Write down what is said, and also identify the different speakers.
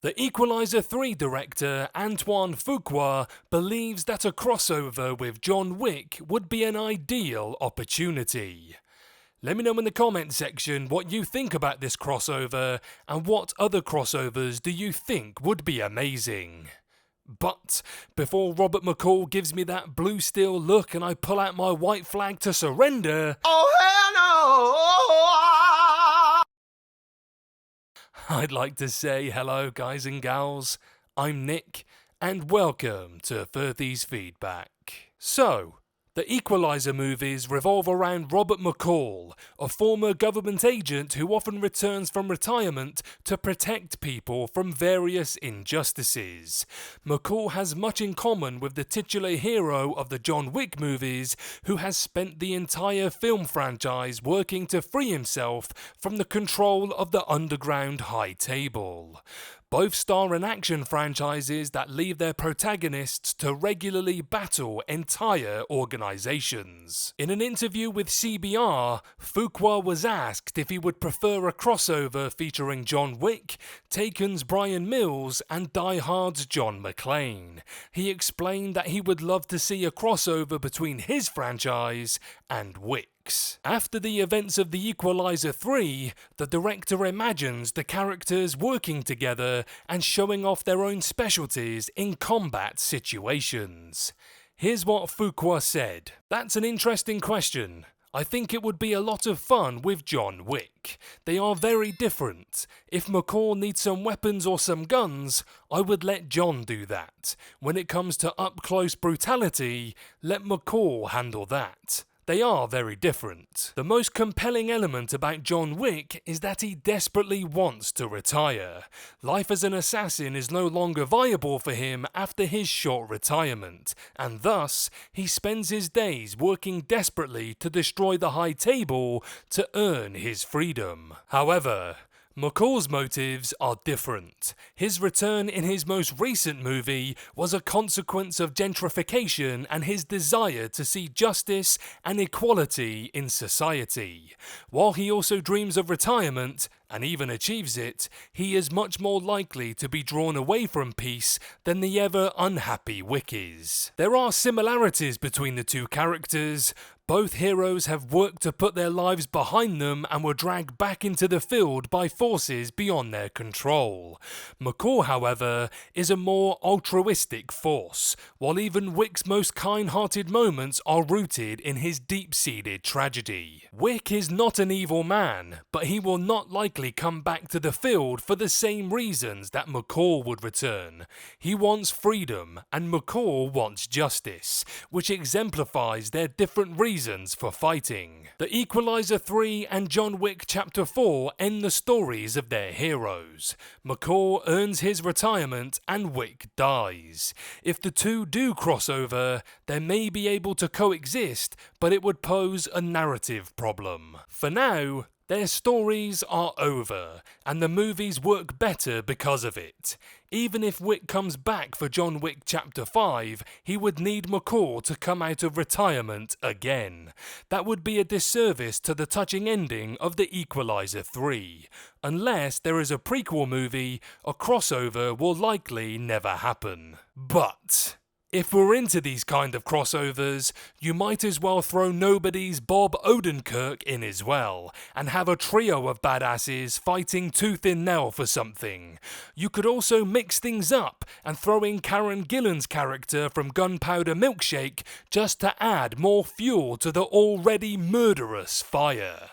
Speaker 1: The Equalizer 3 director Antoine Fuqua believes that a crossover with John Wick would be an ideal opportunity. Let me know in the comment section what you think about this crossover and what other crossovers do you think would be amazing. But before Robert McCall gives me that blue steel look and I pull out my white flag to surrender,
Speaker 2: Oh hell no!
Speaker 1: I'd like to say hello guys and gals, I'm Nick, and welcome to Furthy's Feedback. So, the Equalizer movies revolve around Robert McCall, a former government agent who often returns from retirement to protect people from various injustices. McCall has much in common with the titular hero of the John Wick movies, who has spent the entire film franchise working to free himself from the control of the underground high table. Both star in action franchises that leave their protagonists to regularly battle entire organizations. In an interview with CBR, Fuqua was asked if he would prefer a crossover featuring John Wick, Taken's Brian Mills, and Die Hard's John McClane. He explained that he would love to see a crossover between his franchise and Wick. After the events of The Equalizer 3, the director imagines the characters working together and showing off their own specialties in combat situations. Here's what Fuqua said. "That's an interesting question. I think it would be a lot of fun with John Wick. They are very different. If McCall needs some weapons or some guns, I would let John do that. When it comes to up-close brutality, let McCall handle that. They are very different. The most compelling element about John Wick is that he desperately wants to retire. Life as an assassin is no longer viable for him after his short retirement, and thus he spends his days working desperately to destroy the high table to earn his freedom. However, McCall's motives are different. His return in his most recent movie was a consequence of gentrification and his desire to see justice and equality in society. While he also dreams of retirement, and even achieves it, he is much more likely to be drawn away from peace than the ever unhappy Wick is. There are similarities between the two characters. Both heroes have worked to put their lives behind them and were dragged back into the field by forces beyond their control. McCall, however, is a more altruistic force, while even Wick's most kind-hearted moments are rooted in his deep-seated tragedy. Wick is not an evil man, but he will not likely come back to the field for the same reasons that McCall would return. He wants freedom, and McCall wants justice, which exemplifies their different reasons for fighting. The Equalizer 3 and John Wick Chapter 4 end the stories of their heroes. McCall earns his retirement and Wick dies. If the two do cross over, they may be able to coexist, but it would pose a narrative problem. For now, their stories are over, and the movies work better because of it. Even if Wick comes back for John Wick Chapter 5, he would need McCall to come out of retirement again. That would be a disservice to the touching ending of The Equalizer 3. Unless there is a prequel movie, a crossover will likely never happen. But if we're into these kind of crossovers, you might as well throw nobody's Bob Odenkirk in as well, and have a trio of badasses fighting tooth and nail for something. You could also mix things up and throw in Karen Gillan's character from Gunpowder Milkshake just to add more fuel to the already murderous fire.